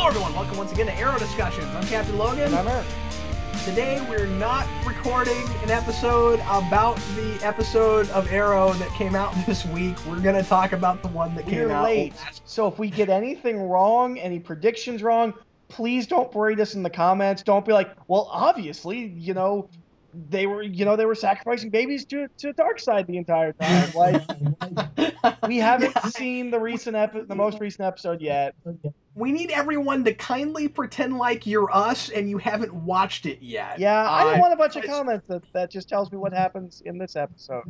Hello everyone, welcome once again to Arrow Discussions. I'm Captain Logan. And I'm Eric. Today we're not recording an episode about the episode of Arrow that came out this week. We're going to talk about the one that came out late. So if we get anything wrong, any predictions wrong, please don't berate us in the comments. Don't be like, well, obviously, they were sacrificing babies to Darkseid the entire time. Like, we haven't seen the most recent episode yet. We need everyone to kindly pretend like you're us and you haven't watched it yet. Yeah, I don't want a bunch of comments that just tells me what happens in this episode.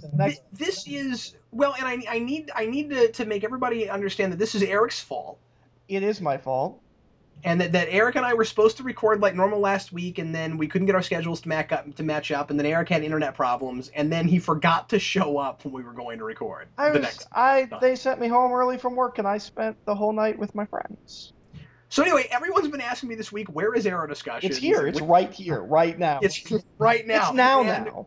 This is, well, and I need to make everybody understand that this is Eric's fault. It is my fault. And that Eric and I were supposed to record like normal last week, and then we couldn't get our schedules to match up, and then Eric had internet problems, and then he forgot to show up when we were going to record. They sent me home early from work, and I spent the whole night with my friends. So anyway, everyone's been asking me this week, where is Arrow Discussion? It's here. It's right here, right now. It's right now. It's now.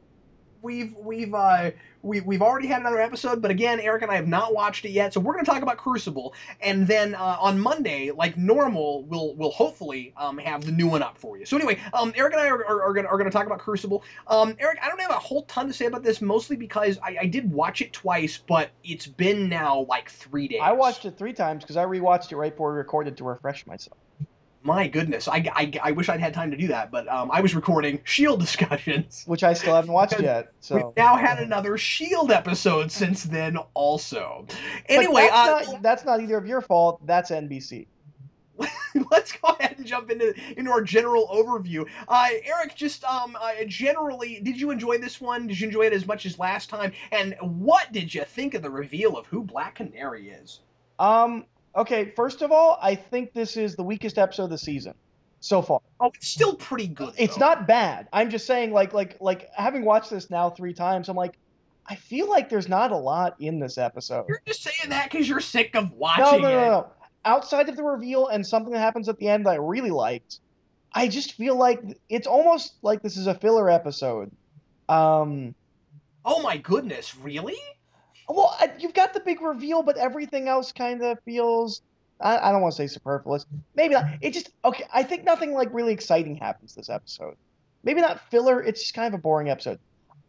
We've already had another episode, but again, Eric and I have not watched it yet, so we're going to talk about Crucible, and then on Monday, like normal, we'll hopefully have the new one up for you. So anyway, Eric and I are going to talk about Crucible. Eric, I don't have a whole ton to say about this, mostly because I did watch it twice, but it's been now like 3 days. I watched it 3 times because I rewatched it right before we recorded to refresh myself. My goodness, I wish I'd had time to do that, but I was recording S.H.I.E.L.D. discussions. Which I still haven't watched yet. So we've now had another S.H.I.E.L.D. episode since then also. Anyway, that's not either of your fault, that's NBC. Let's go ahead and jump into our general overview. Eric, just generally, did you enjoy this one? Did you enjoy it as much as last time? And what did you think of the reveal of who Black Canary is? Okay, first of all, I think this is the weakest episode of the season so far. Oh, it's still pretty good, though. It's not bad. I'm just saying, like having watched this now 3 times, I'm like, I feel like there's not a lot in this episode. You're just saying that because you're sick of watching it. No. Outside of the reveal and something that happens at the end that I really liked, I just feel like it's almost like this is a filler episode. Oh my goodness, really? Well, you've got the big reveal, but everything else kind of feels, I don't want to say superfluous. Maybe not. It just, okay, I think nothing like really exciting happens this episode. Maybe not filler, it's just kind of a boring episode.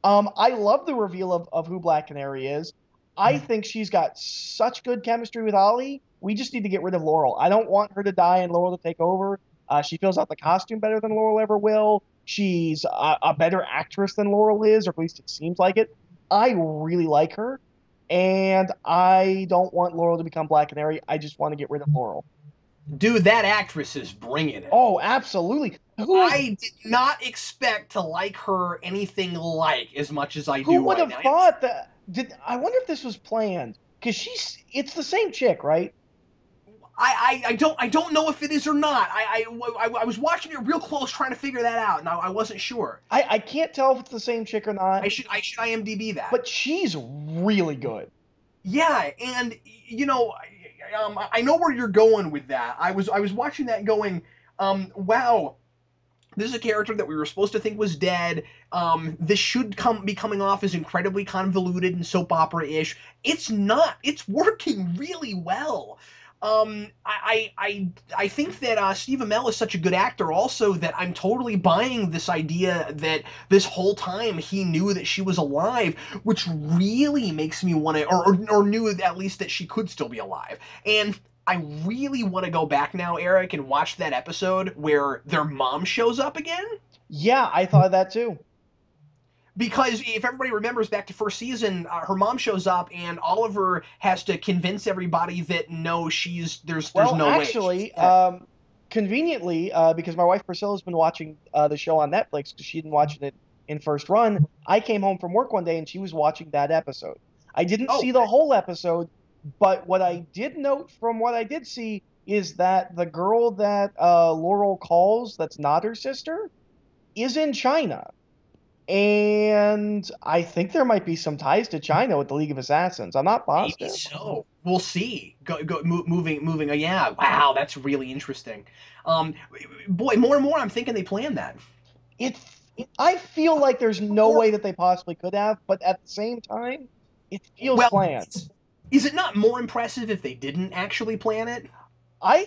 I love the reveal of who Black Canary is. I think she's got such good chemistry with Ollie. We just need to get rid of Laurel. I don't want her to die and Laurel to take over. She fills out the costume better than Laurel ever will. She's a better actress than Laurel is, or at least it seems like it. I really like her. And I don't want Laurel to become Black Canary. I just want to get rid of Laurel. Dude, that actress is bringing it. Oh, absolutely. I did not expect to like her anything like as much as I do. Who would have thought that? I wonder if this was planned. Because it's the same chick, right? I don't know if it is or not. I was watching it real close trying to figure that out, and I wasn't sure. I can't tell if it's the same chick or not. I should IMDb that. But she's really good. Yeah, and I know where you're going with that. I was watching that going, wow, this is a character that we were supposed to think was dead. This should be coming off as incredibly convoluted and soap opera-ish. It's not. It's working really well. I think that Steve Amell is such a good actor also that I'm totally buying this idea that this whole time he knew that she was alive, which really makes me want to, or knew at least that she could still be alive. And I really want to go back now, Eric, and watch that episode where their mom shows up again. Yeah, I thought of that too. Because if everybody remembers back to first season, her mom shows up and Oliver has to convince everybody that no, there's no way. Well, actually, conveniently, because my wife Priscilla's been watching the show on Netflix because she didn't watch it in first run, I came home from work one day and she was watching that episode. I didn't see the whole episode, but what I did note from what I did see is that the girl that Laurel calls, that's not her sister, is in China. And I think there might be some ties to China with the League of Assassins. I'm not positive. Maybe so. We'll see. Moving. Yeah. Wow, that's really interesting. Boy, more and more, I'm thinking they planned that. I feel like there's no way that they possibly could have, but at the same time, it feels planned. Is it not more impressive if they didn't actually plan it?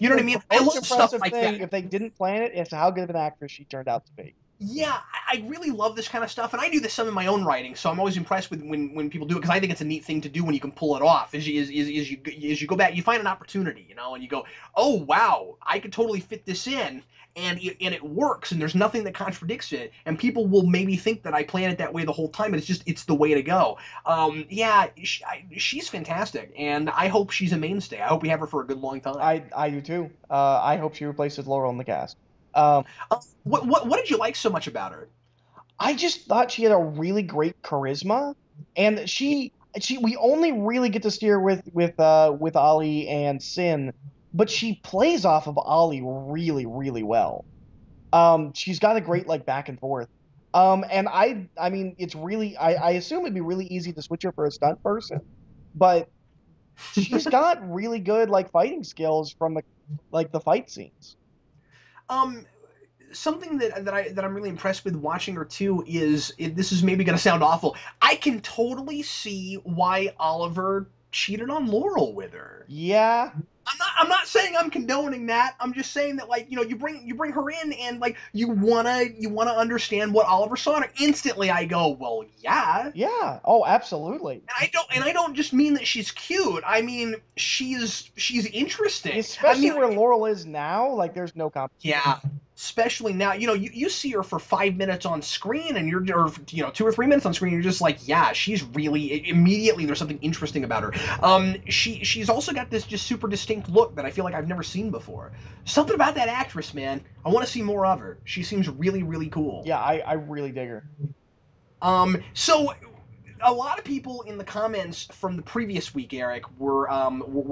You know what I mean? The I most love stuff impressive like thing, that. if they didn't plan it, is how good of an actress she turned out to be. Yeah, I really love this kind of stuff, and I do this some in my own writing. So I'm always impressed with when people do it because I think it's a neat thing to do when you can pull it off. Is you go back, you find an opportunity, and you go, oh wow, I could totally fit this in, and it works, and there's nothing that contradicts it, and people will maybe think that I planned it that way the whole time, and it's the way to go. Yeah, she's fantastic, and I hope she's a mainstay. I hope we have her for a good long time. I do too. I hope she replaces Laurel in the cast. Um, What did you like so much about her? I just thought she had a really great charisma, and she we only really get to see her with Ollie and Sin, but she plays off of Ollie really really well. She's got a great like back and forth. And I mean it's really I assume it'd be really easy to switch her for a stunt person, but she's got really good like fighting skills from the fight scenes. Um, Something that I'm really impressed with watching her too is this is maybe gonna sound awful. I can totally see why Oliver cheated on Laurel with her. Yeah, I'm not saying I'm condoning that. I'm just saying that like you bring her in and like you wanna understand what Oliver saw in her. Instantly I go, well yeah. yeah. Oh, absolutely. And I don't just mean that she's cute. I mean she's interesting. I Especially mean where Laurel is now, like there's no competition. yeah, especially now, you see her for 5 minutes on screen, and or 2 or 3 minutes on screen, you're just like, yeah, she's really immediately. There's something interesting about her. She's also got this just super distinct look that I feel like I've never seen before. Something about that actress, man. I want to see more of her. She seems really, really cool. Yeah, I really dig her. So a lot of people in the comments from the previous week, Eric, were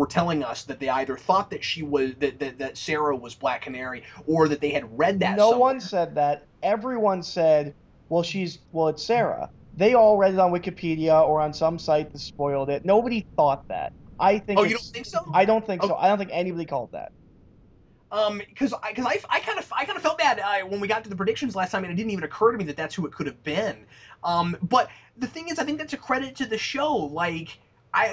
telling us that they either thought that that Sarah was Black Canary, or that they had read that No somewhere. one said that. Everyone said, well, it's Sarah. They all read it on Wikipedia or on some site that spoiled it. Nobody thought that. Oh, you don't think so? I don't think Oh, so. I don't think anybody called that. because I kind of felt bad when we got to the predictions last time, and it didn't even occur to me that that's who it could have been. But the thing is, I think that's a credit to the show. Like,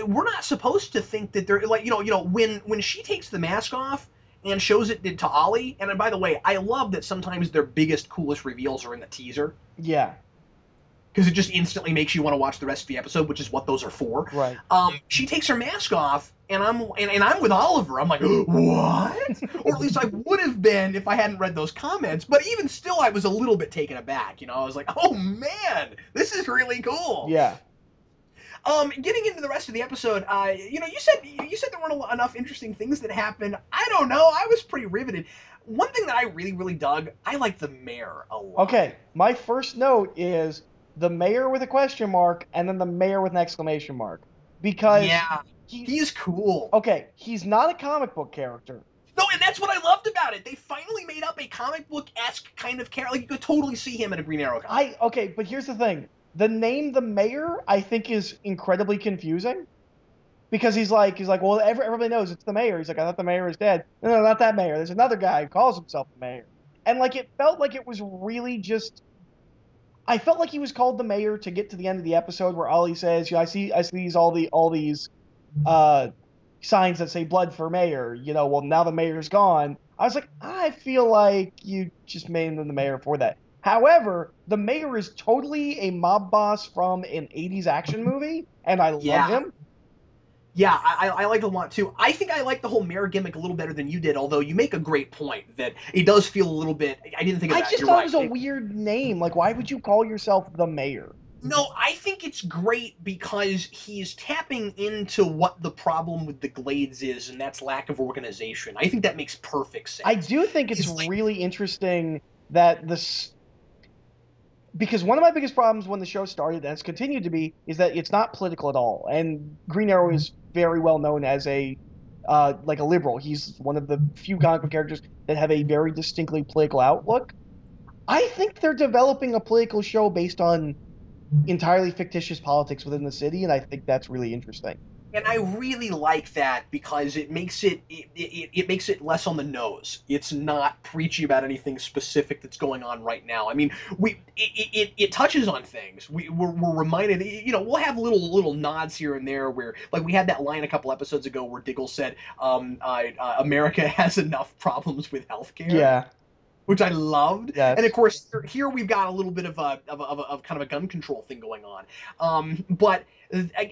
we're not supposed to think that they're like, when she takes the mask off and shows it to Ollie. And by the way, I love that sometimes their biggest, coolest reveals are in the teaser Yeah, because it just instantly makes you want to watch the rest of the episode, which is what those are for. right. She takes her mask off, and I'm with Oliver. I'm like, what? Or at least I would have been if I hadn't read those comments. But even still, I was a little bit taken aback. I was like, oh man, this is really cool. Yeah. Getting into the rest of the episode, you said there weren't enough interesting things that happened. I don't know. I was pretty riveted. One thing that I really, really dug, I like the mayor a lot. Okay, my first note is the mayor with a question mark and then the mayor with an exclamation mark. Because Yeah, he, he's cool. okay, he's not a comic book character. No, and that's what I loved about it. They finally made up a comic book esque kind of character. Like you could totally see him in a Green Arrow comic. Okay, but here's the thing. The name the mayor, I think, is incredibly confusing because he's like, well, everybody knows it's the mayor. He's like, I thought the mayor is dead. No, not that mayor. There's another guy who calls himself the mayor. And like it felt like it was really just I felt like he was called the mayor to get to the end of the episode where Ollie says, I see these uh signs that say blood for mayor. Well now the mayor's gone. I was like, I feel like you just made him the mayor for that. However, the mayor is totally a mob boss from an 80s action movie, and I love Yeah, him. yeah, I liked it a lot too. I think I like the whole mayor gimmick a little better than you did. Although you make a great point that it does feel a little bit. I didn't think of I that. just You're thought it right. was a weird name. Like, why would you call yourself the mayor? No, I think it's great because he's tapping into what the problem with the Glades is, and that's lack of organization. I think that makes perfect I sense. do think it's He's like, really interesting that this because one of my biggest problems when the show started, and it's continued to be, is that it's not political at all. And Green Arrow is very well known as a like a liberal. He's one of the few comic book characters that have a very distinctly political outlook. I think they're developing a political show based on entirely fictitious politics within the city, and I think that's really interesting. And I really like that because it makes it less on the nose. It's not preachy about anything specific that's going on right now. I mean, it touches on things. We're reminded. We'll have little nods here and there where, like, we had that line a couple episodes ago where Diggle said, "America has enough problems with healthcare." Yeah. Which I loved. And of Yes. course, here we've got a little bit of kind of a gun control thing going on. But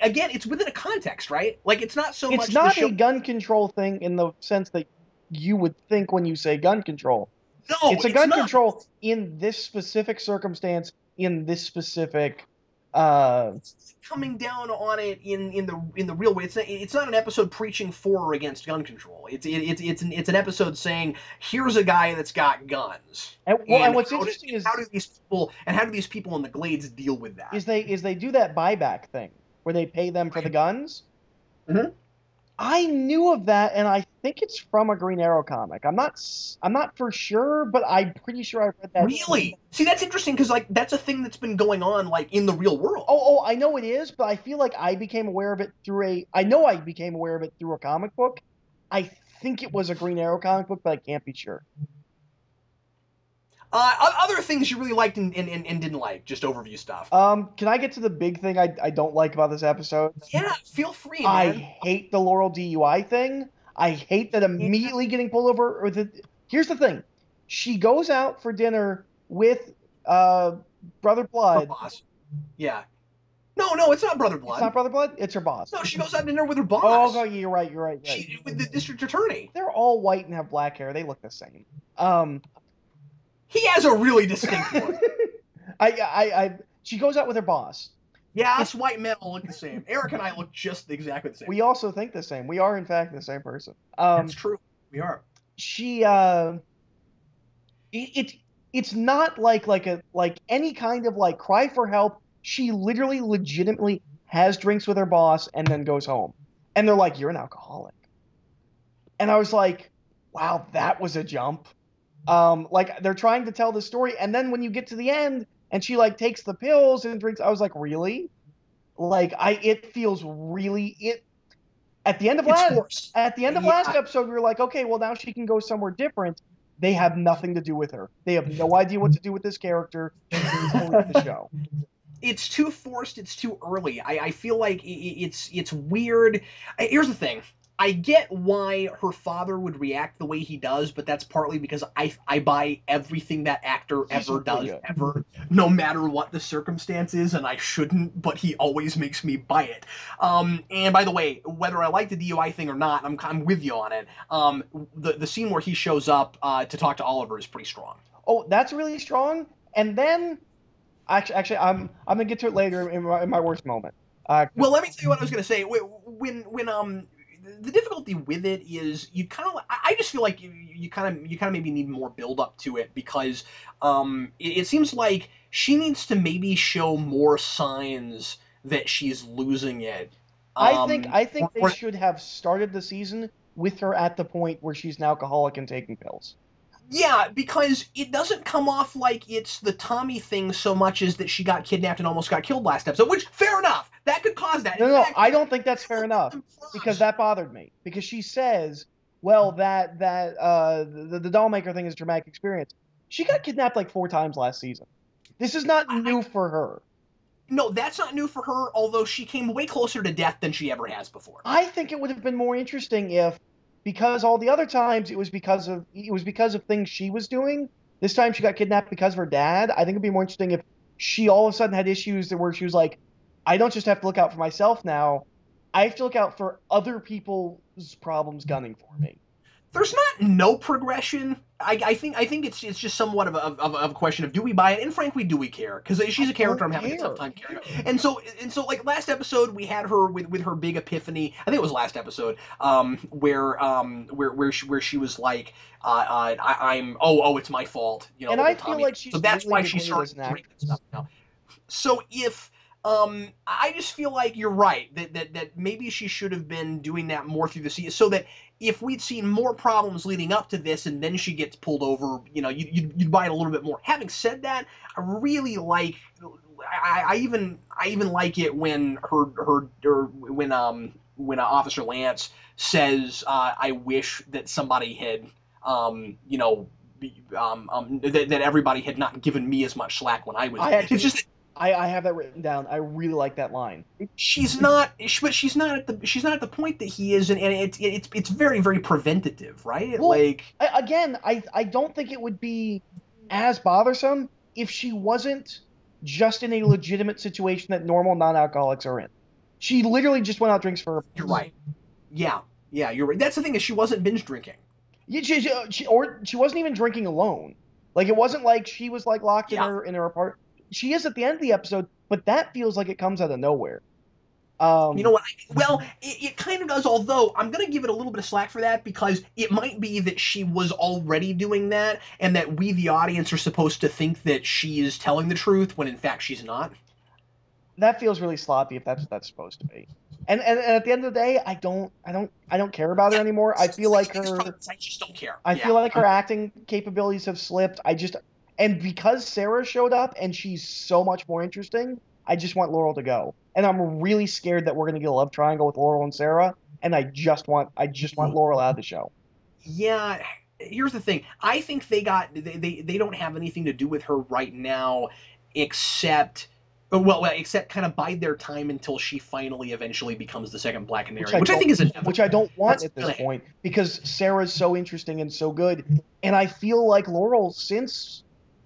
again, it's within a context, right? Like, it's not so It's much the not show. a gun control thing in the sense that you would think when you say gun control. No, It's a it's gun not. control in this specific circumstance, in this specific uh It's coming down on it in the real way. It's not an episode preaching for or against gun control. It's an episode saying, here's a guy that's got guns, and and what's interesting how do these people in the glades deal with that? is they do that buyback thing where they pay them for the guns. Mhm. I knew of that, and I think it's from a Green Arrow comic. I'm not for sure, but I'm pretty sure I read that. Really? See, that's interesting because, like, that's a thing that's been going on, like, in the real world. I know it is, but I feel like I became aware of it through a. I know I became aware of it through a comic book. I think it was a Green Arrow comic book, but I can't be sure. Other things you really liked and didn't like, just overview stuff. Can I get to the big thing I don't like about this episode? Yeah, feel free, I man. hate the Laurel DUI thing. I hate that Yeah, immediately getting pulled over. Here's the thing: she goes out for dinner with uh, Brother her Blood. boss. Yeah. No, it's not Brother It's Blood. not Brother Blood. It's her boss. No, she goes out to dinner with her Oh, no, boss. you're right. You're right. You're right. She with the district attorney. They're all white and have black hair. They look the same. Um, He has a really distinct look. she goes out with her boss. Yeah, us white men all look the same. Eric and I look just exactly the same. We also think the same. We are, in fact, the same person. That's true. We are. She it, it's not like any kind of like cry for help. She literally legitimately has drinks with her boss and then goes home. And they're like, "You're an alcoholic." And I was like, "Wow, that was a jump." Like they're trying to tell the story, and then when you get to the end and she like takes the pills and drinks, I was like, "Really?" Like it feels really it It's forced. at the end of Yeah. last episode, we were like, okay, well now she can go somewhere different. They have nothing to do with her. They have no idea what to do with this character. She's the show. It's too forced. It's too early. I feel like it's weird. Here's the thing. I get why her father would react the way he does, but that's partly because I buy everything that actor He's ever really does good. ever, no matter what the circumstance is, and I shouldn't, but he always makes me buy it. And by the way, whether I like the DUI thing or not, I'm with you on it. The scene where he shows up to talk to Oliver is pretty strong. Oh, that's really strong. And then actually, I'm gonna get to it later in my worst moment. Well, let me tell you what I was going to say. When the difficulty with it is you kind of I just feel like you kind of maybe need more build up to it because it seems like she needs to maybe show more signs that she's losing it. I think they Or should have started the season with her at the point where she's an alcoholic and taking pills. Yeah, because it doesn't come off like it's the Tommy thing so much as that she got kidnapped and almost got killed last episode, which, fair enough, that could cause that. No, In no, fact, I don't think that's fair enough because that bothered me. Because she says, "Well, the doll maker thing is a traumatic experience." She got kidnapped like 4 times last season. This is not new for her. no, that's not new for her, although she came way closer to death than she ever has before. I think it would have been more interesting if, because all the other times it was because of things she was doing. This time she got kidnapped because of her dad. I think it'd be more interesting if she all of a sudden had issues that where she was like, I don't just have to look out for myself now. I have to look out for other people's problems gunning for me. There's not no progression. I think it's just somewhat of a question of do we buy it, and frankly, do we care? Because she's I a character don't I'm having a tough care. time carrying. And so like last episode we had her with her big epiphany. I think it was last episode, where she was like, I'm it's my fault, And the I whole feel Tommy thing. like So she's that's really why she degraded started as an drinking actress. stuff now. So if I just feel like you're right that maybe she should have been doing that more through the season, so that if we'd seen more problems leading up to this and then she gets pulled over, you'd buy it a little bit more. Having said that, I really I even like it when Officer Lance says, "I wish that somebody had, you know, that everybody had not given me as much slack when I was I there." It's actually, just that I have that written down. I really like that line. but she's not at the point that he is, and it's very very preventative, right? Well, Like, again, I don't think it would be as bothersome if she wasn't just in a legitimate situation that normal non-alcoholics are in. She literally just went out drinks for her you're peace. right. Yeah, yeah, you're right. That's the thing is she wasn't binge drinking. Yeah, or she wasn't even drinking alone. Like it wasn't like she was like locked Yeah. in her apartment. She is at the end of the episode, but that feels like it comes out of nowhere. You know Um, what? Well, it kind of does, although I'm going to give it a little bit of slack for that because it might be that she was already doing that and that we, the audience, are supposed to think that she is telling the truth when in fact she's not. that feels really sloppy if that's what that's supposed to be. And at the end of the day, I don't care about her Yeah. anymore. I feel The like thing is, probably her I just don't care. I Yeah. feel like her acting capabilities have slipped. And because Sarah showed up and she's so much more interesting, I just want Laurel to go. And I'm really scared that we're gonna get a love triangle with Laurel and Sarah. And I just want Laurel out of the show. Yeah. Here's the thing. I think they don't have anything to do with her right now, except except kind of bide their time until she finally eventually becomes the second Black which Canary, I which I don't think is which I inevitable. don't want That's at this gonna point because Sarah's so interesting and so good, and I feel like Laurel since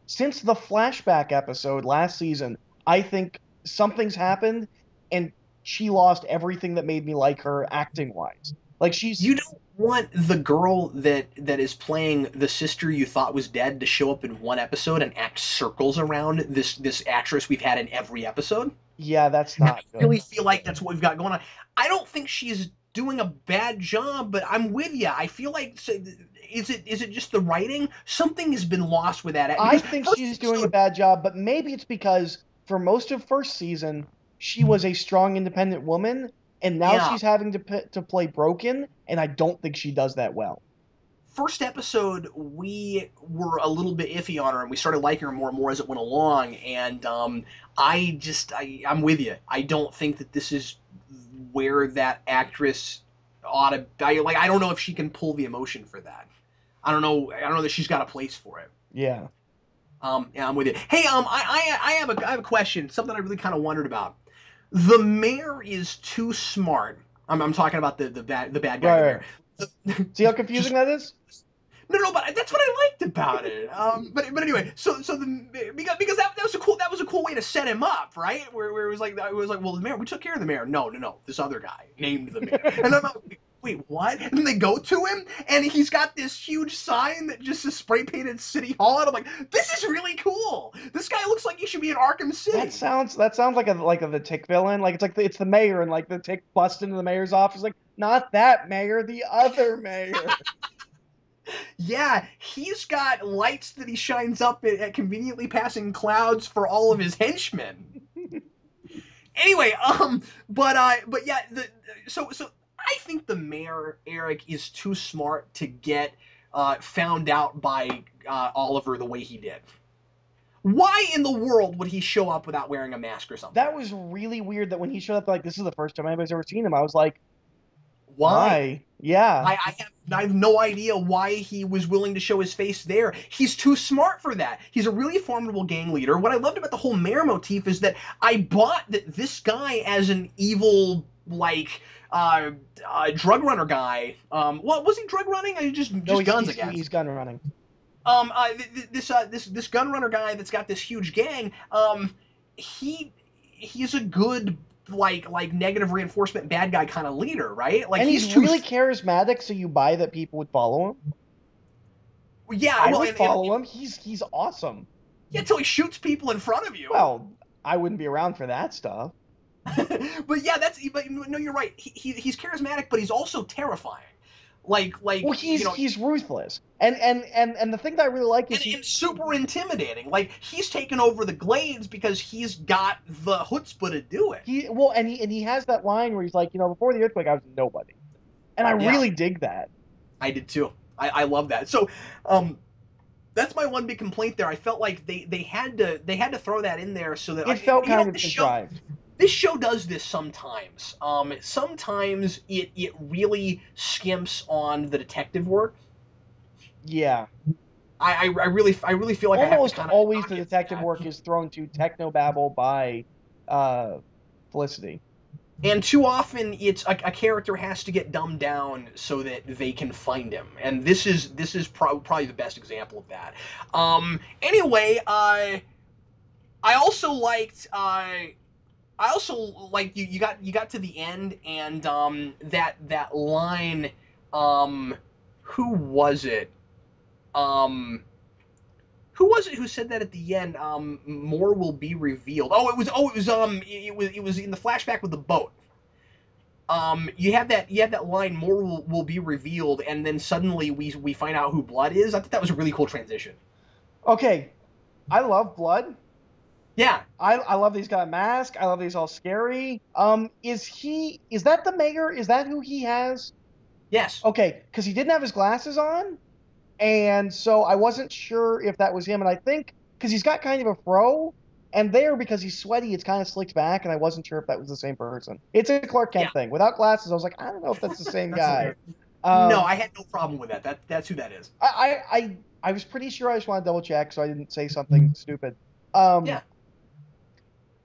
the flashback episode last season, I think something's happened and she lost everything that made me like her acting wise. Like she's You don't want the girl that is playing the sister you thought was dead to show up in one episode and act circles around this actress we've had in every episode. yeah, that's And I not good. really feel like that's what we've got going on. I don't think she's doing a bad job, but I'm with you. I feel like is it just the writing? Something has been lost with that I because think first she's doing a episode, bad job, but maybe it's because for most of first season, she was a strong, independent woman, and now yeah, she's having to play broken, and I don't think she does that well. first episode we were a little bit iffy on her and we started liking her more and more as it went along and I'm with you. I don't think that this is where that actress ought to I don't know if she can pull the emotion for that. I don't know that she's got a place for it. Yeah. Yeah, I'm with you. Hey, I have a question, something I really kind of wondered about. The mayor is too smart. I'm talking about the bad guy, Right, the right. mayor. See how confusing Just that is? no, but that's what I liked about it. But anyway, so because that was a cool way to set him up, right? Where it was like, well, the mayor, we took care of the mayor. No, this other guy named the mayor, and I'm like, wait, what? And then they go to him, and he's got this huge sign that just is spray painted City Hall, and I'm like, this is really cool. This guy looks like he should be in Arkham City. That sounds like the Tick villain. Like it's the mayor and like the Tick busts into the mayor's office. Like not that mayor, the other mayor. Yeah, he's got lights that he shines up at conveniently passing clouds for all of his henchmen. Anyway, but yeah, so I think the mayor Eric is too smart to get found out by Oliver the way he did. Why in the world would he show up without wearing a mask or something? That was really weird. That when he showed up, like this is the first time anybody's ever seen him. I was like, Why? why? Yeah, I have no idea why he was willing to show his face there. He's too smart for that. He's a really formidable gang leader. What I loved about the whole mayor motif is that I bought that this guy as an evil drug runner guy. What was he drug running? no, Just guns, I guess. he's gun running. This gun runner guy that's got this huge gang. He he's a good negative reinforcement bad guy kind of leader, right? Like And he's he's too really charismatic, so you buy that people would follow him. yeah, I well, would and follow him. He's awesome. yeah, until he shoots people in front of you. Well, I wouldn't be around for that stuff. But yeah, but no, you're right. He's charismatic, but he's also terrifying. Well, he's ruthless, and the thing that I really like is and super intimidating. Like he's taken over the Glades because he's got the chutzpah to do it. and he has that line where he's like, before the earthquake, I was nobody, and I Yeah, really dig that. I did too. I love that. So, um, that's my one big complaint there. I felt like they had to throw that in there so that It felt kind the of show contrived. this show does this sometimes. Sometimes it really skimps on the detective work. Yeah. I really feel like I have to Almost kind of always knock the it for detective that. work is thrown to technobabble by uh, Felicity. And too often, it's a character has to get dumbed down so that they can find him, and this is probably the best example of that. Anyway, I also liked I also like you got to the end and that line who was it um who was it who said that at the end? More will be revealed. It was in the flashback with the boat. You have that line, more will be revealed, and then suddenly we find out who Blood is. I thought that was a really cool transition. Okay, I love Blood. Yeah. I love that he's got a mask. I love that he's all scary. Is that the mayor? Is that who he has? Yes. Okay, because he didn't have his glasses on, and so I wasn't sure if that was him. And I think because he's got kind of a fro, and there because he's sweaty, it's kind of slicked back, and I wasn't sure if that was the same person. It's a Clark Yeah. Kent thing. Without glasses, I was like, I don't know if that's the same That's guy. hilarious. No, Um, I had no problem with that. That's who that is. I was pretty sure. I just want to double check so I didn't say something stupid. Um, Yeah.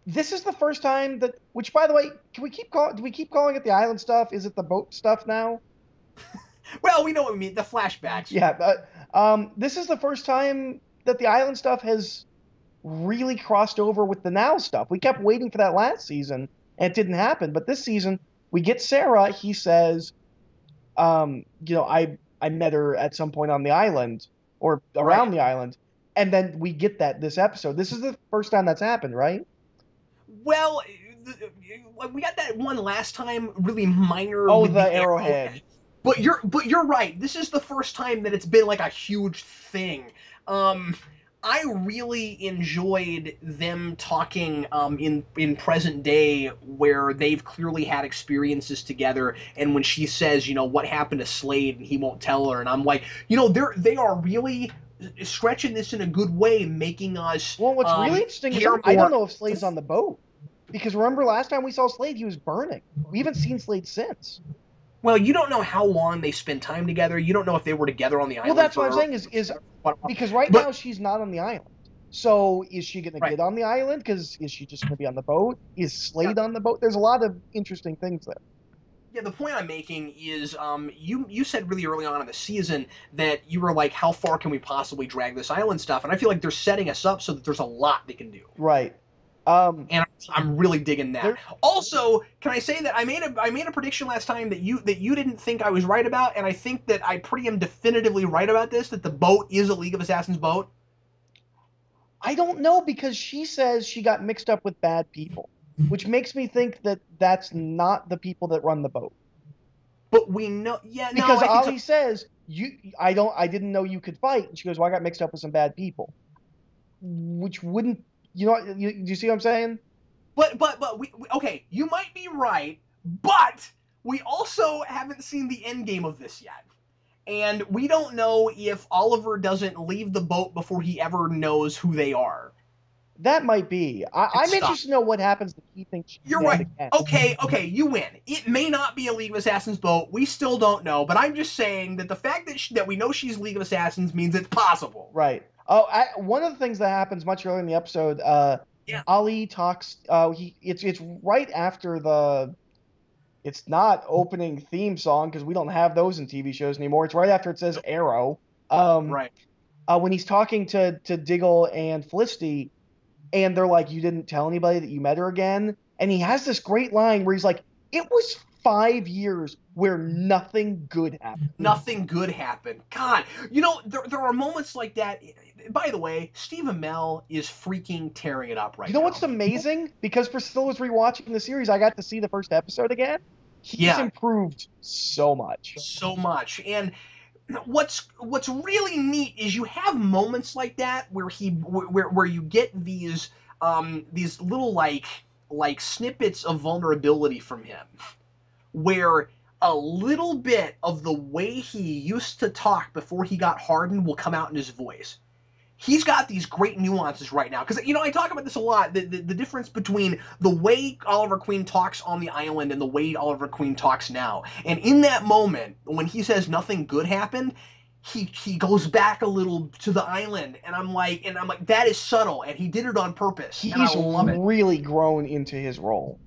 this is the first time that, which by the way, do we keep calling it the island stuff? Is it the boat stuff now? Well, we know what we mean. The flashbacks. Yeah, but this is the first time that the island stuff has really crossed over with the now stuff. We kept waiting for that last season, and it didn't happen. But this season, we get Sarah. He says, I met her at some point on the island or Right. around the island, and then we get that this episode. This is the first time that's happened, right? Well, we got that one last time, really minor Oh, with the the arrowhead. arrowhead. But you're right. This is the first time that it's been like a huge thing. Um, I really enjoyed them talking in present day where they've clearly had experiences together. And when she says, what happened to Slade, and he won't tell her, and I'm like, they are really stretching this in a good way, making us Well, what's really interesting is care I don't more. know if Slade's on the boat because remember last time we saw Slade, he was burning. We haven't seen Slade since. Well, you don't know how long they spend time together. You don't know if they were together on the Well, island that's what I'm for. saying is because right But now she's not on the island. So is she going to right, get on the island? Because is she just going to be on the boat? Is yeah, Slade on the boat? There's a lot of interesting things there. yeah. The point I'm making is, you said really early on in the season that you were like, how far can we possibly drag this island stuff? And I feel like they're setting us up so that there's a lot they can do. Right. Um, And I'm really digging that. there. Also, can I say that I made a prediction last time that you didn't think I was right about, and I think that I pretty am definitively right about this. That the boat is a League of Assassins boat. I don't know because she says she got mixed up with bad people, which makes me think that that's not the people that run the boat. But we know, yeah, no, Because I think so. Ali says I didn't know you could fight, and she goes, well, I got mixed up with some bad people, which wouldn't, do you see what I'm saying? But okay, you might be right, but we also haven't seen the end game of this yet. And we don't know if Oliver doesn't leave the boat before he ever knows who they are That might be. and I'm stuff. interested to know what happens if he thinks she's You're dead right. again. Okay, you win. It may not be a League of Assassins boat. We still don't know, but I'm just saying that the fact that we know she's League of Assassins means it's possible. Right. Oh, one of the things that happens much earlier in the episode, Yeah. Ali talks. It's right after the. It's not opening theme song because we don't have those in TV shows anymore. It's right after it says Arrow. Um, Right. when he's talking to Diggle and Felicity, and they're like, "You didn't tell anybody that you met her again," and he has this great line where he's like, "It was 5 years where nothing good happened." Nothing good happened. God, there are moments like that. By the way, Steve Amell is freaking tearing it up You right know now. what's amazing? Because Priscilla was rewatching the series, I got to see the first episode again. He's Yeah, improved so much. so much. And what's really neat is you have moments like that where you get these little like snippets of vulnerability from him, where a little bit of the way he used to talk before he got hardened will come out in his voice. he's got these great nuances right now. Because, I talk about this a lot, the difference between the way Oliver Queen talks on the island and the way Oliver Queen talks now. And in that moment, when he says nothing good happened, he goes back a little to the island, and I'm like, that is subtle, and he did it on purpose, and I He's love it. really grown into his role.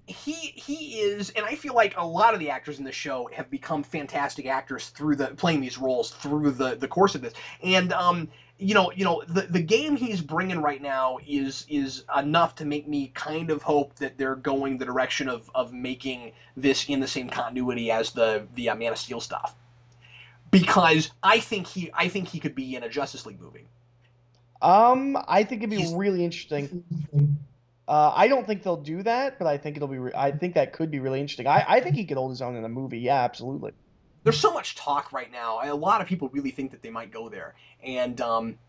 He is, and I feel like a lot of the actors in the show have become fantastic actors through playing these roles through the course of this. And the game he's bringing right now is enough to make me kind of hope that they're going the direction of making this in the same continuity as the Man of Steel stuff, because I think he could be in a Justice League movie. I think it'd be He's really interesting. I don't think they'll do that, but I think it'll be. I think that could be really interesting. I think he could hold his own in a movie. Yeah, absolutely. there's so much talk right now. A lot of people really think that they might go there, and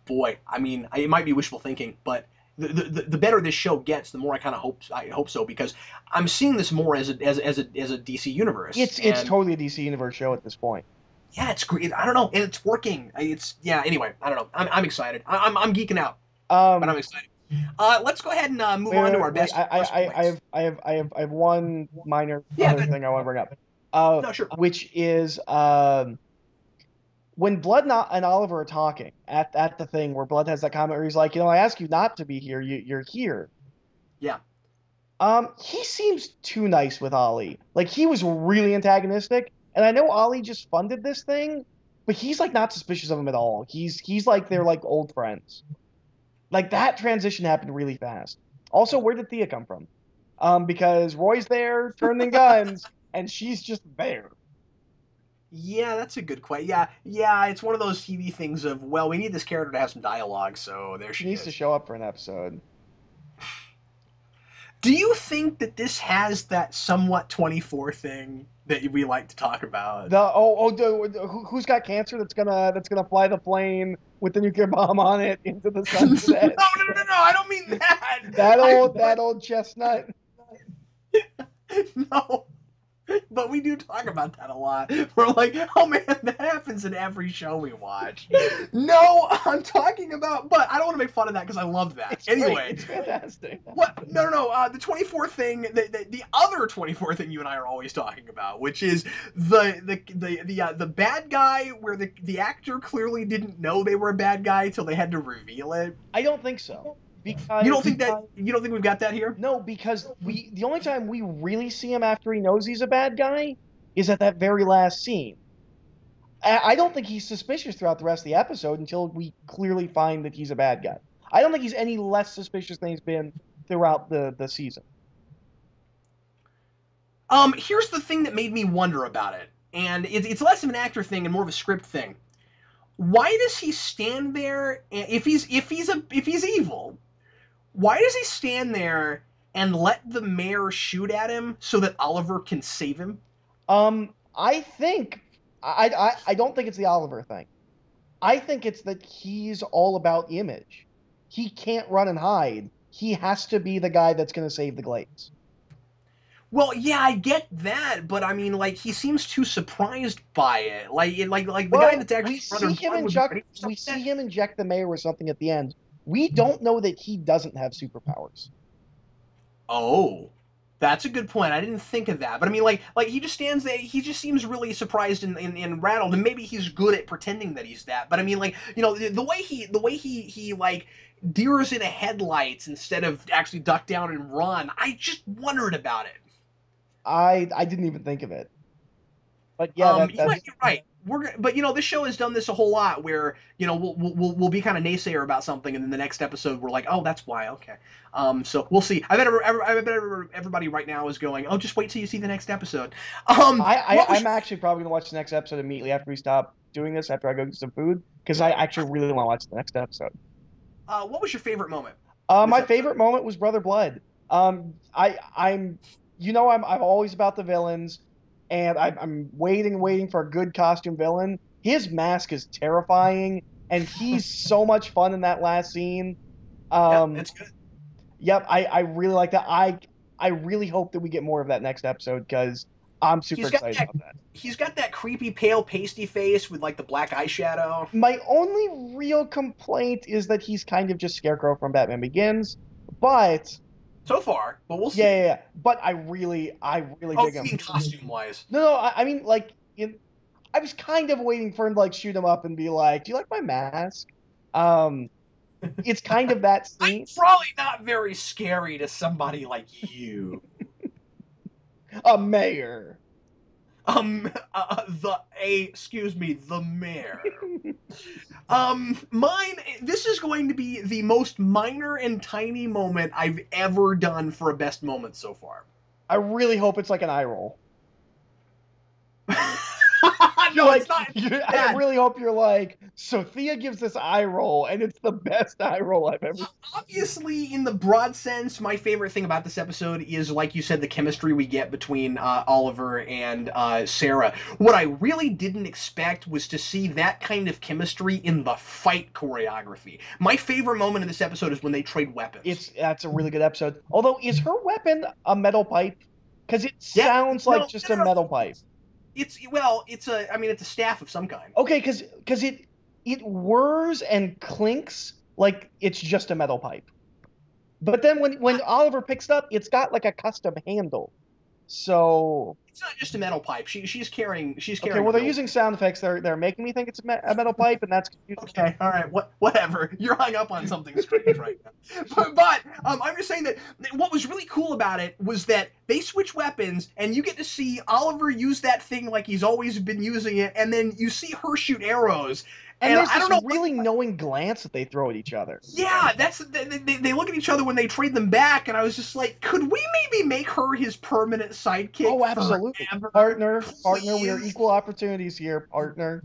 boy, I mean, it might be wishful thinking, but the better this show gets, the more I hope so, because I'm seeing this more as a DC universe, It's and totally a DC Universe show at this point. yeah, it's great. I don't know, and it's working. It's yeah. Anyway, I don't know. I'm excited. I'm geeking out, but I'm Um, excited. Let's go ahead and move wait, on to wait, our wait. best plus points. I have one minor Yeah, other good. thing I want to bring up. No, sure. Which is when Blood and Oliver are talking at the thing where Blood has that comment where he's like, I ask you not to be here. You're here. Yeah. He seems too nice with Ollie. Like he was really antagonistic, and I know Ollie just funded this thing, but he's like not suspicious of him at all. He's like they're like old friends. Like that transition happened really fast. Also, where did Thea come from? Because Roy's there turning guns, and she's just there. Yeah, that's a good question. Yeah, yeah, it's one of those TV things of, well, we need this character to have some dialogue, so there She she needs to is. show up for an episode. Do you think that this has that somewhat 24 thing that we like to talk about? Who's got cancer that's gonna fly the plane with the nuclear bomb on it into the No, sun's no, edge? no, no, no, I don't mean that. That old chestnut. No. But we do talk about that a lot. We're like, oh man, that happens in every show we watch. No, I'm talking about, but I don't want to make fun of that because I love that. It's great. Anyway, It's fantastic. what? No, no, no. The 24 thing, the other 24 thing you and I are always talking about, which is the bad guy where the actor clearly didn't know they were a bad guy till they had to reveal it. I don't think so. You don't Because think that? You don't think we've got that here? no, because the only time we really see him after he knows he's a bad guy is at that very last scene. I don't think he's suspicious throughout the rest of the episode until we clearly find that he's a bad guy. I don't think he's any less suspicious than he's been throughout the season. Here's the thing that made me wonder about it, and it's less of an actor thing and more of a script thing. Why does he stand there? If he's evil, why does he stand there and let the mayor shoot at him so that Oliver can save him? I think I don't think it's the Oliver thing. I think it's that he's all about image. He can't run and hide. He has to be the guy that's going to save the Glades. Well, yeah, I get that, but I mean, like, he seems too surprised by it. Like the guy Well, that's actually brother blood would be ready for we something like see that. him inject the mayor with something at the end. We don't know that he doesn't have superpowers. Oh, that's a good point. I didn't think of that. But I mean, like he just stands there. He just seems really surprised and rattled. And maybe he's good at pretending that he's that. But I mean, like, the way he like deers into headlights instead of actually duck down and run. I just wondered about it. I didn't even think of it. But yeah, You might be right. But this show has done this a whole lot, where we'll be kind of naysayer about something, and then the next episode we're like, oh, that's why. Okay. So we'll see. I bet everybody right now is going, oh, just wait till you see the next episode. What was I'm actually probably gonna watch the next episode immediately after we stop doing this, after I go get some food, because I actually really want to watch the next episode. what was your favorite moment in this My episode? favorite moment was Brother Blood. I'm I'm always about the villains, and I'm waiting for a good costume villain. His mask is terrifying, and he's so much fun in that last scene. Yep, Um, it's good. yep, I really like that. I really hope that we get more of that next episode because I'm super He's got excited that. about that. He's got that creepy pale pasty face with like the black eyeshadow. My only real complaint is that he's kind of just Scarecrow from Batman Begins, but So far, but we'll yeah, yeah, see. yeah. But I really Oh, dig you him. mean costume wise? No, I mean like I was kind of waiting for him to like shoot him up and be like, "Do you like my mask?" Um, it's kind of that scene. Probably not very scary to somebody like you. A mayor. Excuse me, the mayor. Mine. This is going to be the most minor and tiny moment I've ever done for a best moment so far. I really hope it's like an eye roll. You're No, like, it's not. It's not I bad. really hope you're like, Sophia gives this eye roll, and it's the best eye roll I've ever Obviously, in the broad sense, my favorite thing about this episode is, like you said, the chemistry we get between Oliver and Sarah. What I really didn't expect was to see that kind of chemistry in the fight choreography. My favorite moment in this episode is when they trade weapons. That's a really good episode. Although, is her weapon a metal pipe? Because it Yeah, sounds no, like no, just a no, no. metal pipe. It's well, it's a. I mean, it's a staff of some kind. Okay, because it whirs and clinks like it's just a metal pipe. But then when Oliver picks it up, it's got like a custom handle. So It's not just a metal pipe. She's carrying. She's okay, carrying well a they're real. using sound effects. They're making me think it's a metal pipe, and that's confusing. Okay, all right, whatever. You're hung up on something strange right now. But I'm just saying that what was really cool about it was that they switch weapons, and you get to see Oliver use that thing like he's always been using it, and then you see her shoot arrows. And And there's I this don't know what. really knowing glance that they throw at each other. Yeah, they look at each other when they trade them back, and I was just like, could we maybe make her his permanent sidekick Oh, absolutely. forever, Partner, we are please? equal opportunities here, partner.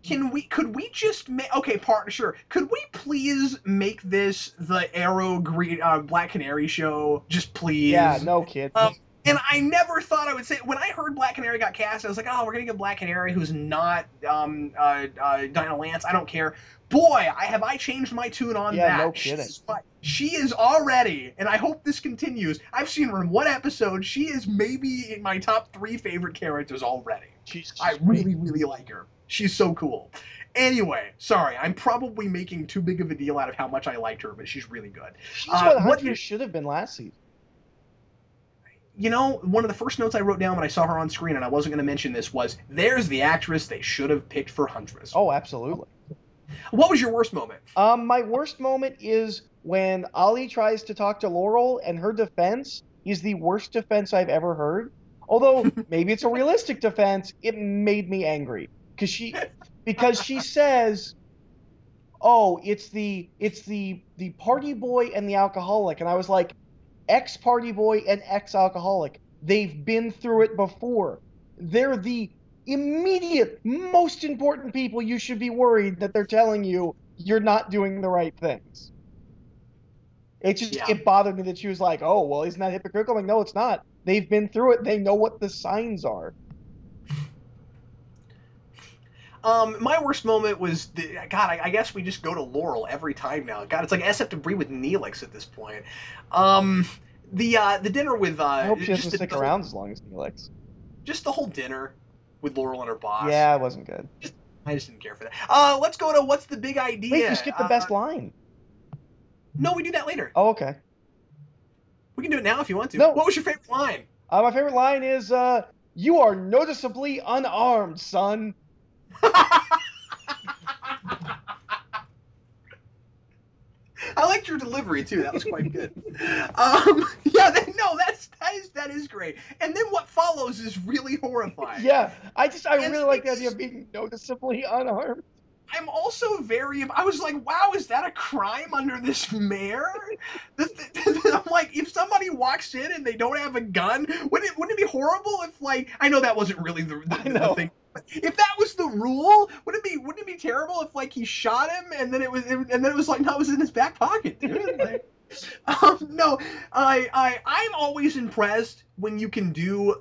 Could we just make okay, partner, sure, could we please make this the Arrow Green Black Canary show, just Yeah, please? no kid. um and I never thought I would say, when I heard Black Canary got cast, I was like, oh, we're gonna get Black Canary who's not Dinah Lance. I don't care. Boy, I changed my tune on Yeah, no that. kidding. She is already, and I hope this continues. I've seen her in one episode. She is maybe in my top 3 favorite characters already. I She's great. really, really like her. She's so cool. Anyway, sorry, I'm probably making too big of a deal out of how much I liked her, but she's really good. She's what What Huntress should have been last season. one of the first notes I wrote down when I saw her on screen, and I wasn't going to mention this, was there's the actress they should have picked for Huntress. Oh, absolutely. What was your worst moment? My worst moment is when Ollie tries to talk to Laurel, and her defense is the worst defense I've ever heard. Although maybe it's a realistic defense, it made me angry because she says, "Oh, it's the party boy and the alcoholic," and I was like, "Ex party boy and ex alcoholic. They've been through it before. They're the immediate most important people you should be worried that they're telling you you're not doing the right things." Yeah. It bothered me that she was like, "Oh, well, isn't that hypocritical?" I'm like, no, it's not. They've been through it. They know what the signs are. My worst moment was God. I guess we just go to Laurel every time now. God, it's like SF to breed with Neelix at this point. Um, the dinner with I hope she doesn't just stick around as long as Neelix. just the whole dinner with Laurel and her boss. Yeah, it wasn't good. I just didn't care for that. Let's go to what's the big Wait, you idea. skipped the best line. No, we do that later. Oh, okay. We can do it now if you want to. No, What was your favorite line? my favorite line is, "You are noticeably unarmed, son." I liked your delivery too. That was quite good. No, that is great. And then what follows is really horrifying. Yeah, I And really like the idea of being noticeably unarmed. I'm also I was like, wow, is that a crime under this mayor? I'm like, if somebody walks in and they don't have a gun, wouldn't it be horrible if, like, I know that wasn't really the thing. But if that was the rule, wouldn't it be terrible if, like, he shot him and then it was like, no, it was in his back pocket, dude. Like, no, I'm always impressed when you can do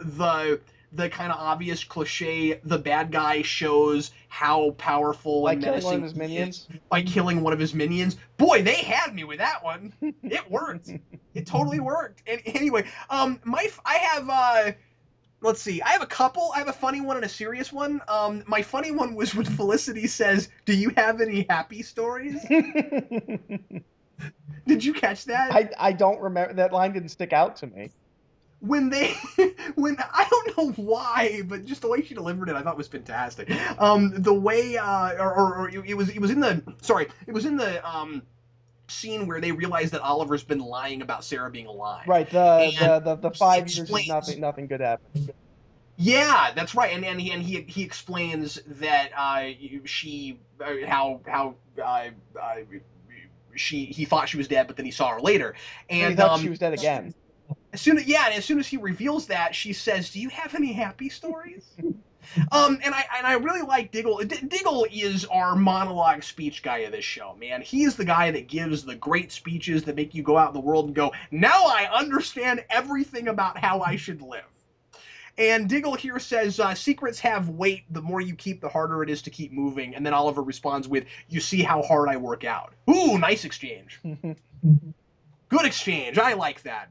the kind of obvious cliche, the bad guy shows how powerful By and killing one of menacing his he minions. is by killing one of his minions. Boy, they had me with that one. It worked. It totally worked. And anyway, I have let's see. I have a couple. I have a funny one and a serious one. My funny one was when Felicity says, "Do you have any happy stories?" Did you catch that? I don't remember, that line didn't stick out to me. When they, when I don't know why, but just the way she delivered it, I thought was fantastic. The way, or it was in the sorry, it was in the scene where they realize that Oliver's been lying about Sarah being alive, Right, the and the he 5 years is explains. nothing good happened. Yeah, that's right, and he explains that she how uh, he thought she was dead, but then he saw her later, And he and thought she was dead again. as soon as he reveals that, she says, "Do you have any happy stories?" And I really like Diggle. Diggle is our monologue speech guy of this show, man. He's the guy that gives the great speeches that make you go out in the world and go, "Now I understand everything about how I should live." And Diggle here says, secrets have weight. The more you keep, the harder it is to keep moving. And then Oliver responds with, "You see how hard I work out." Ooh, nice exchange. Good exchange. I like that.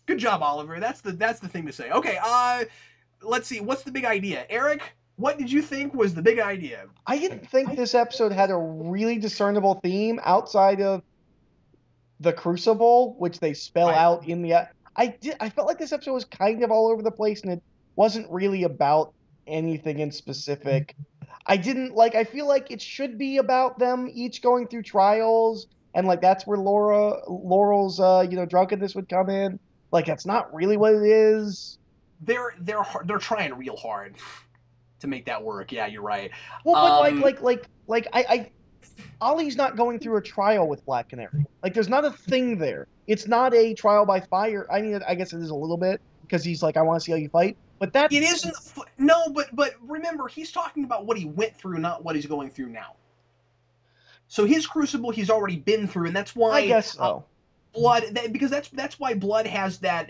Good job, Oliver. That's the thing to say. Okay, let's see. What's the big idea? Eric, what did you think was the big idea? I didn't think this episode had a really discernible theme outside of the Crucible, which they spell Right. out in the. I felt like this episode was kind of all over the place, and it wasn't really about anything in specific. I didn't like. I feel like it should be about them each going through trials, and like that's where Laurel's drunkenness would come in. Like that's not really what it is. They're trying real hard to make that work. Yeah, you're right. Well, but Um, I Ollie's not going through a trial with Black Canary. Like, there's not a thing there. It's not a trial by fire. I mean, I guess it is a little bit because he's like, I want to see how you fight. But it that's, isn't. No, but remember, he's talking about what he went through, not what he's going through now. So his crucible he's already been through, and that's I why guess so. because that's why Blood has that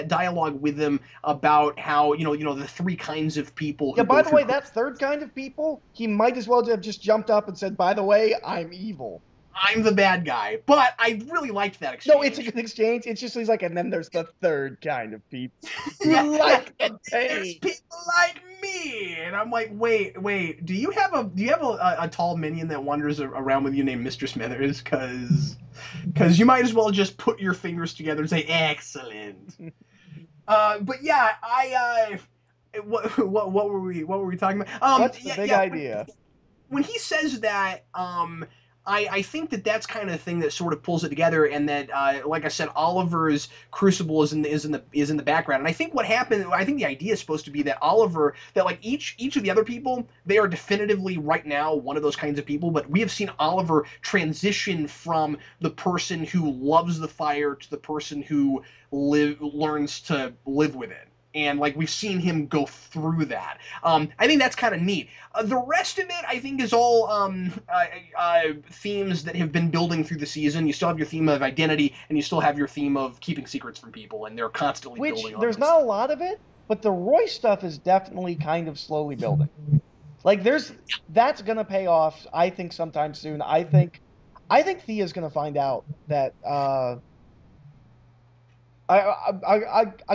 dialogue with him about how the three kinds of people Yeah, who by go the through. way, that third kind of people, he might as well have just jumped up and said, by the way, I'm evil. I'm the bad guy, but I really liked that No, it's a exchange. good exchange. It's just, he's like, and then there's the third kind of people Yeah, who yeah. like And the then there's pain. people like me, and I'm like, wait. Do you have a tall minion that wanders around with you named Mr. Smithers? Because you might as well just put your fingers together and say excellent. But yeah, what were we talking about? What's the Yeah, big yeah. idea? When he says that, I think that's kind of the thing that sort of pulls it together, and that, like I said, Oliver's crucible is in the background, and I think what happened, I think the idea is supposed to be that Oliver, that like each of the other people, they are definitively right now one of those kinds of people, but we have seen Oliver transition from the person who loves the fire to the person who learns to live with it. And like we've seen him go through that. I think that's kind of neat. The rest of it, I think, is all themes that have been building through the season. You still have your theme of identity, and you still have your theme of keeping secrets from people, and they're constantly Which building on there's those not a things. lot of it, but the Roy stuff is definitely kind of slowly building. Like that's gonna pay off, I think, sometime soon. I think Thea's gonna find out that I'll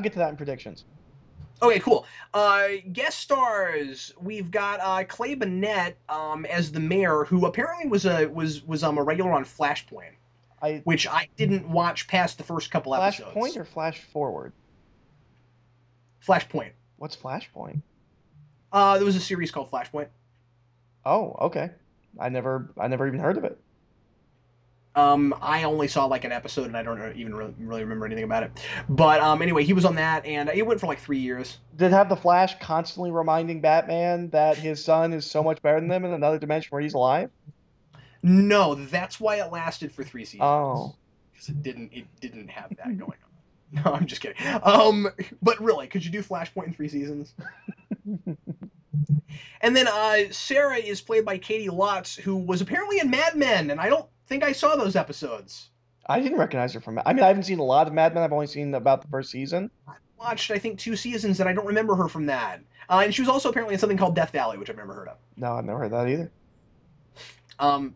get to that in predictions. Okay, cool. Guest stars. We've got Clay Bennett as the mayor, who apparently was a regular on Flashpoint, I which I didn't watch past the first couple Flashpoint episodes. or Flash Forward? Flashpoint. What's Flashpoint? There was a series called Flashpoint. Oh, okay. I never even heard of it. I only saw like an episode, and I don't even really remember anything about it. But anyway, he was on that, and it went for like 3 years. Did have the Flash constantly reminding Batman that his son is so much better than him in another dimension where he's alive? No, that's why it lasted for 3 seasons, Oh. because it didn't have that going on. No, I'm just kidding. But really, could you do Flashpoint in 3 seasons? And then Sarah is played by Katie Lotz, who was apparently in Mad Men, and I don't think I saw those episodes. I didn't recognize her from. I mean, I haven't seen a lot of Mad Men. I've only seen about the first season. Watched, I think, 2 seasons, and I don't remember her from that. And she was also apparently in something called Death Valley, which I've never heard of. No, I've never heard that either.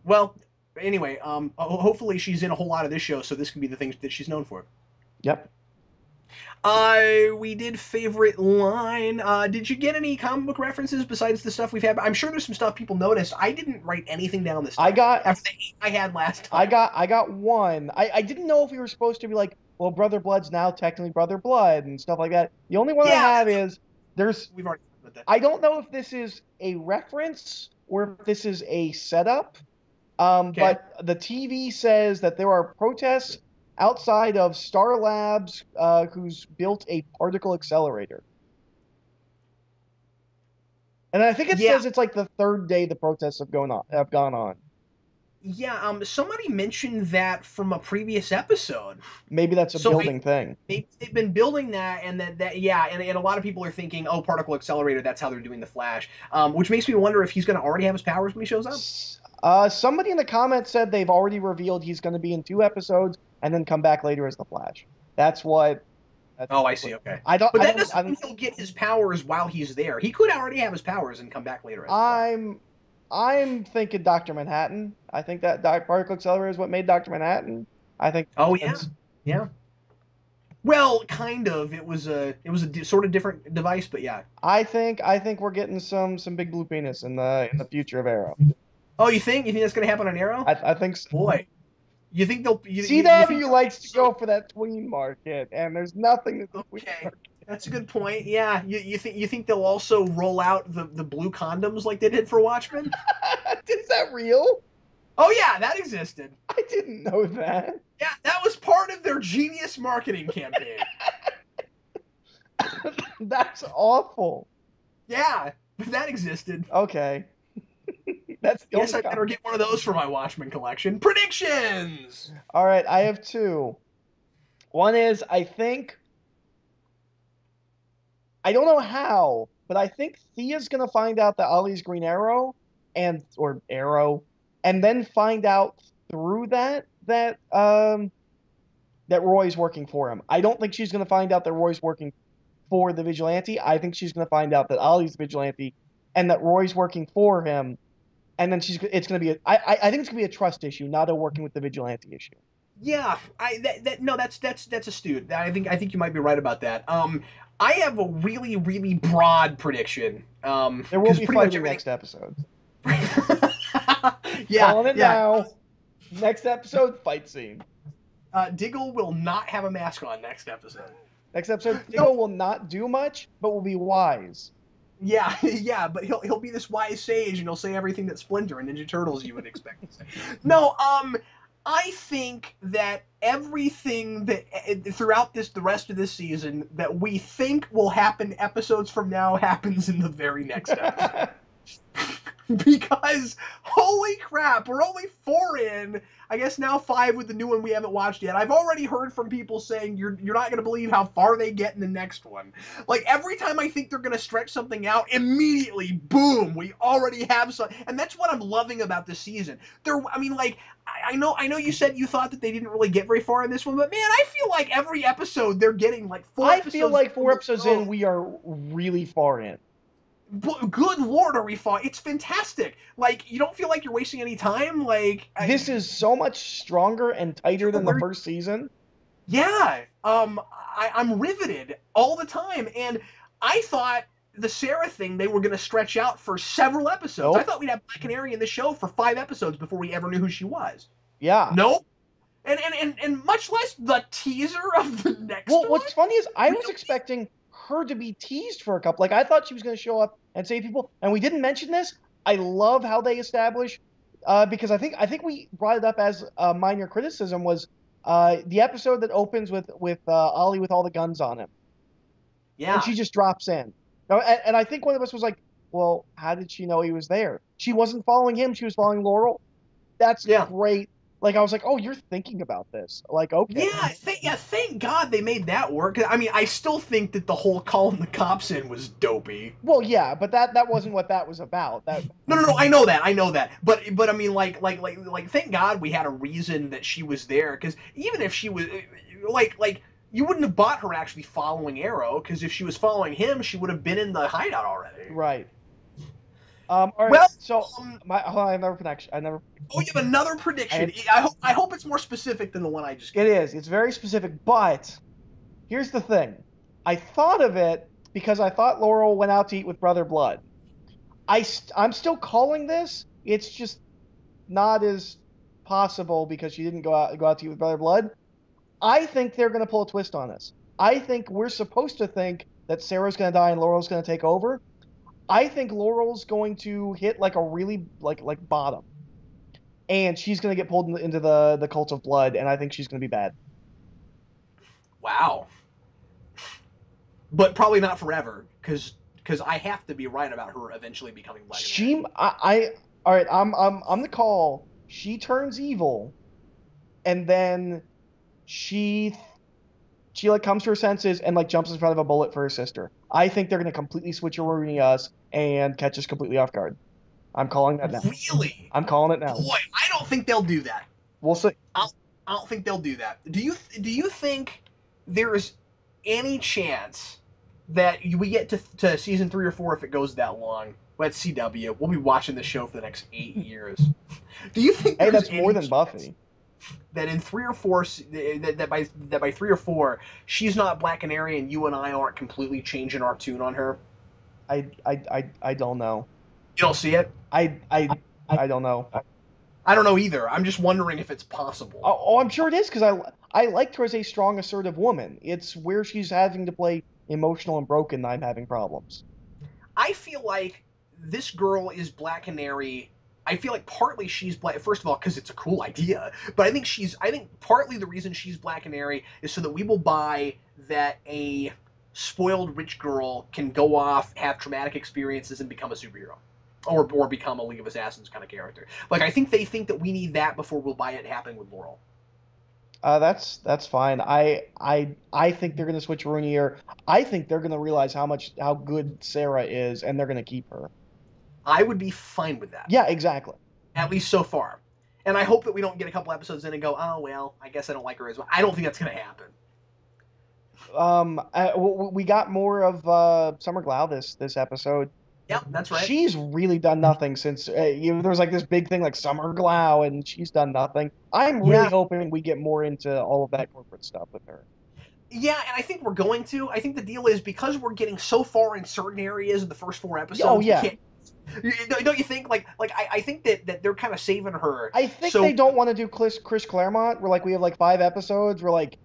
Well, anyway, hopefully she's in a whole lot of this show, so this can be the things that she's known for. Yep. We did favorite line. Did you get any comic book references besides the stuff we've had? I'm sure there's some stuff people noticed. I didn't write anything down this I time got after the 8 I had last I time. got I got one. I didn't know if we were supposed to be like, well, Brother Blood's now technically Brother Blood and stuff like that. The only one I Yeah, have is there's we've already talked about that. I don't know if this is a reference or if this is a setup. Okay. But the TV says that there are protests outside of Star Labs, who's built a particle accelerator. And I think it Yeah, says it's like the third day the protests have gone on. yeah. Somebody mentioned that from a previous episode. Maybe that's a So building thing. they've been building that, and that yeah, and a lot of people are thinking, oh, particle accelerator. That's how they're doing the Flash. Which makes me wonder if he's going to already have his powers when he shows up. Somebody in the comments said they've already revealed he's going to be in 2 episodes and then come back later as the Flash. That's what. That's Oh, I what see. Okay, I don't. but I that don't. doesn't mean he'll get his powers while he's there. He could already have his powers and come back later as the Flash. I'm. I'm thinking Doctor Manhattan. I think that particle accelerator is what made Doctor Manhattan. I think Oh yeah, that's. yeah. Well, kind of. It was a sort of different device, but yeah. I think we're getting some big blue penis in the future of Arrow. Oh, you think that's gonna happen on Arrow? I think Boy, you think they'll you think CW they'll likes to go for that tween market, and there's nothing that the tween okay. market. That's a good point. Yeah, you think they'll also roll out the blue condoms like they did for Watchmen? Is that real? Oh yeah, that existed. I didn't know that. Yeah, that was part of their genius marketing campaign. That's awful. Yeah, that existed. Okay, that's the Guess only. I better get one of those for my Watchmen collection. Predictions. All right, I have two. One is I don't know how, but I think Thea's gonna find out that Ollie's Green Arrow or Arrow, and then find out through that Roy's working for him. I don't think she's gonna find out that Roy's working for the vigilante. I think she's gonna find out that Ollie's the vigilante and that Roy's working for him, and then it's gonna be I think it's gonna be a trust issue, not a working with the vigilante issue. Yeah, no, that's astute. I think you might be right about that. I have a really broad prediction. There will Because be pretty much fighting everything. next episode. Yeah, Calling it yeah. now. Next episode, fight scene. Diggle will not have a mask on next episode. Next episode, No, Diggle will not do much, but will be wise. yeah, yeah, but he'll be this wise sage and he'll say everything that Splinter and Ninja Turtles you would expect to say. No, I think that everything that throughout the rest of this season that we think will happen episodes from now happens in the very next episode. Because holy crap, we're only 4 in. I guess now 5 with the new one we haven't watched yet. I've already heard from people saying you're not gonna believe how far they get in the next one. Like every time I think they're gonna stretch something out, immediately, boom, we already have some, and that's what I'm loving about this season. I mean, like I know you said you thought that they didn't really get very far in this one, but man, I feel like every episode they're getting like 4 episodes. I feel like 4 episodes in, we are really far in. Good lord, are we fought? It's fantastic. Like you don't feel like you're wasting any time. Like This is so much stronger and tighter than the where, first season. yeah. I'm riveted all the time, and I thought the Sarah thing they were going to stretch out for several episodes. I Nope. thought we'd have Black Canary in the show for 5 episodes before we ever knew who she was. Yeah. Nope. And much less the teaser of the next Well, one. what's funny is I was expecting her to be teased for a couple. Like I thought she was going to show up and save people, and we didn't mention this. I love how they establish, because I think we brought it up as a minor criticism was the episode that opens with Ollie with all the guns on him, and Yeah. she just drops in. Now, and I think one of us was like, "Well, how did she know he was there? She wasn't following him; she was following Laurel." That's Yeah. great. Like I was like, "Oh, you're thinking about this." Like, okay. Thank God they made that work. I mean, I still think that the whole calling the cops in was dopey. Well, yeah, but that wasn't what that was about. That No. I know that. But I mean, like, thank God we had a reason that she was there. Because even if she was, like, you wouldn't have bought her actually following Arrow. Because if she was following him, she would have been in the hideout already. right. All right. Well, So um, hold on, I never prediction. I never. oh, you have another I prediction. have, I hope it's more specific than the one I just it gave. is. It's very specific, but Here's the thing. I thought of it because I thought Laurel went out to eat with Brother Blood. I'm still calling this. It's just not as possible because she didn't go out to eat with Brother Blood. I think they're going to pull a twist on us. I think we're supposed to think that Sarah's going to die and Laurel's going to take over. I think Laurel's going to hit like a really like bottom, and she's going to get pulled into the cult of blood, and I think she's going to be bad. Wow. But probably not forever, because I have to be right about her eventually becoming legendary. All right. I'm the call. She turns evil, and then she she like comes to her senses and like jumps in front of a bullet for her sister. I think they're going to completely switcheroo us and catch us completely off guard. I'm calling that now. Really? I'm calling it now. Boy, I don't think they'll do that. We'll see. I I don't think they'll do that. Do you think there's any chance that we get to season 3 or 4 if it goes that long? Well, that's CW. We'll be watching the show for the next 8 years. Do you think Hey, there's that's more any than chance Buffy. that in 3 or 4 that by 3 or 4 she's not Black Canary and you and I aren't completely changing our tune on her? I don't know. You don't see it? I I I don't know. I don't know either. I'm just wondering if it's possible. Oh, I'm sure it is because I liked her as a strong, assertive woman. It's where she's having to play emotional and broken that I'm having problems. I feel like this girl is Black Canary. I feel like partly she's Black. First of all, because it's a cool idea, but I think she's. I think partly the reason she's Black Canary is so that we will buy that a spoiled rich girl can go off, have traumatic experiences, and become a superhero, or become a League of Assassins kind of character. Like I think they think that we need that before we'll buy it happening with Laurel. That's fine. I think they're gonna switch Rooney here. I think they're gonna realize how good Sarah is, and they're gonna keep her. I would be fine with that, Yeah, exactly. at least so far. And I hope that we don't get a couple episodes in and go, oh well, I guess I don't like her as well. I don't think that's gonna happen. We got more of Summer Glau this episode. Yep, that's right. She's really done nothing since there was like this big thing like Summer Glau, and she's done nothing. I'm really Yeah, hoping we get more into all of that corporate stuff with her. yeah, and I think we're going to. I think the deal is because we're getting so far in certain areas in the first 4 episodes, we Yeah. can't. Don't you think? I think that they're kind of saving her. I think they So don't want to do Chris Claremont, where like we have like 5 episodes where like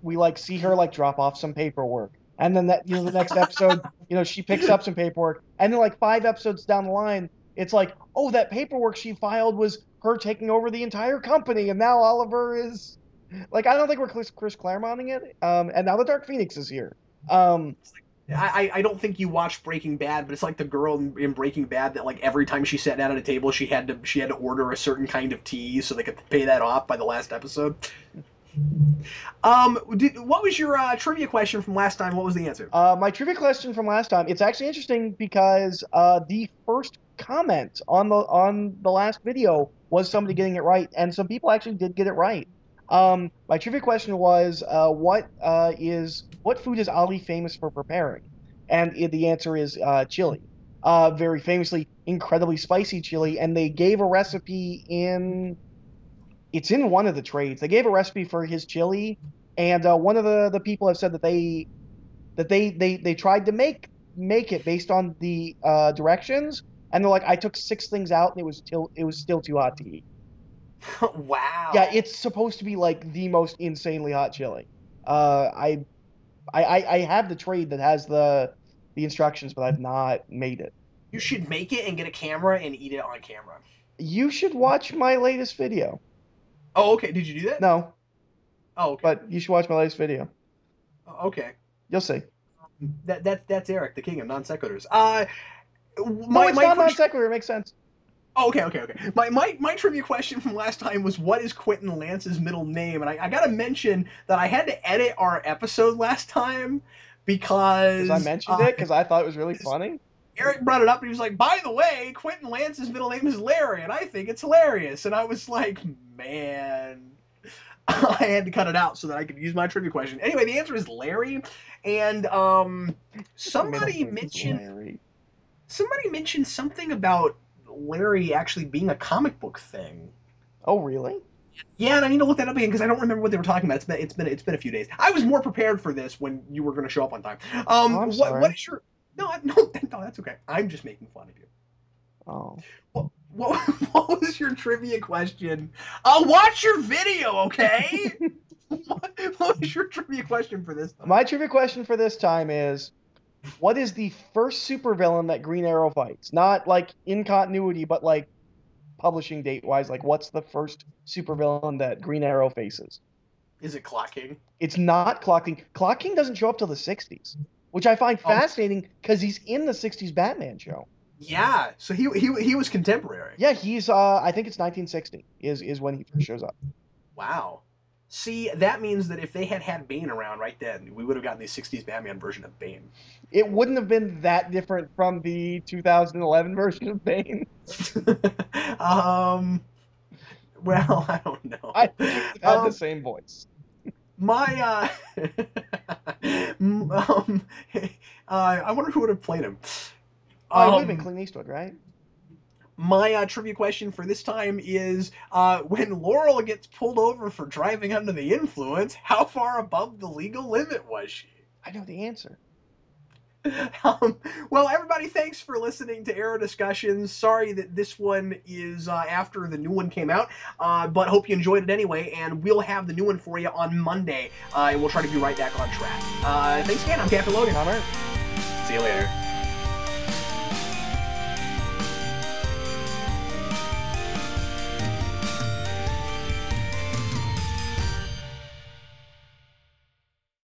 we like see her like drop off some paperwork, and then that the next episode she picks up some paperwork, and then like 5 episodes down the line, it's like, oh, that paperwork she filed was her taking over the entire company, and now Oliver is like, I don't think we're Chris Claremonting it. And now the Dark Phoenix is here. Um, I don't think you watched Breaking Bad, but it's like the girl in Breaking Bad that like every time she sat down at a table, she had to order a certain kind of tea so they could pay that off by the last episode. What was your trivia question from last time? What was the answer? My trivia question from last time, it's actually interesting because the first comment on the last video was somebody getting it right, and some people actually did get it right. My trivia question was, what food is Ali famous for preparing? And the answer is chili. Very famously, incredibly spicy chili, and they gave a recipe in it's in one of the trades. They gave a recipe for his chili, and one of the people have said that they tried to make it based on the directions, and they're like, I took 6 things out, and it was still too hot to eat. Yeah, Wow. it's supposed to be like the most insanely hot chili. Uh, I I have the trade that has the instructions, but I've not made it. You should make it and get a camera and eat it on camera. You should watch my latest video. Oh, okay. Did you do that? No, Oh, okay. but you should watch my latest video. Okay. You'll see. That's Eric, the king of non sequiturs. No, My it's my not non first. sequitur. It makes sense. Oh, okay. My trivia question from last time was what is Quentin Lance's middle name? And I gotta mention that I had to edit our episode last time Because I because mentioned it because I thought it was really funny. Eric brought it up and he was like, by the way, Quentin Lance's middle name is Larry, and I think it's hilarious. And I was like, man. I had to cut it out so that I could use my trivia question. Anyway, the answer is Larry, and His middle somebody name is mentioned Larry. somebody mentioned something about Larry actually being a comic book thing. Oh, really? Yeah, and I need to look that up again because I don't remember what they were talking about. It's been a few days. I was more prepared for this when you were going to show up on time. Oh, I'm What sorry. is your no, no, that's okay. I'm just making fun of you. Oh. What what was your trivia question? I'll watch your video, okay? What was your trivia question for this time? My trivia question for this time is, what is the first supervillain that Green Arrow fights? Not like in continuity, but like publishing date wise. Like, what's the first supervillain that Green Arrow faces? Is it clocking? It's not Clock King. Clock King doesn't show up till the 60s, which I find Oh, fascinating because he's in the 60s Batman show. yeah. So he was contemporary. Yeah, he's I think it's 1960 is when he first shows up. Wow. See, that means that if they had had Bane around right then, we would have gotten the '60s Batman version of Bane. It wouldn't have been that different from the 2011 version of Bane. um. Well, I don't I know. think it would have had the Um. same voice. My um. I wonder who would have played him. Oh, it would have been Um. Clint Eastwood, right? My trivia question for this time is: when Laurel gets pulled over for driving under the influence, how far above the legal limit was she? I know the answer. Um, well, everybody, thanks for listening to Arrow Discussions. Sorry that this one is after the new one came out, but hope you enjoyed it anyway, and we'll have the new one for you on Monday, and we'll try to be right back on track. Thanks again. I'm Captain Logan. Hammer. See you later.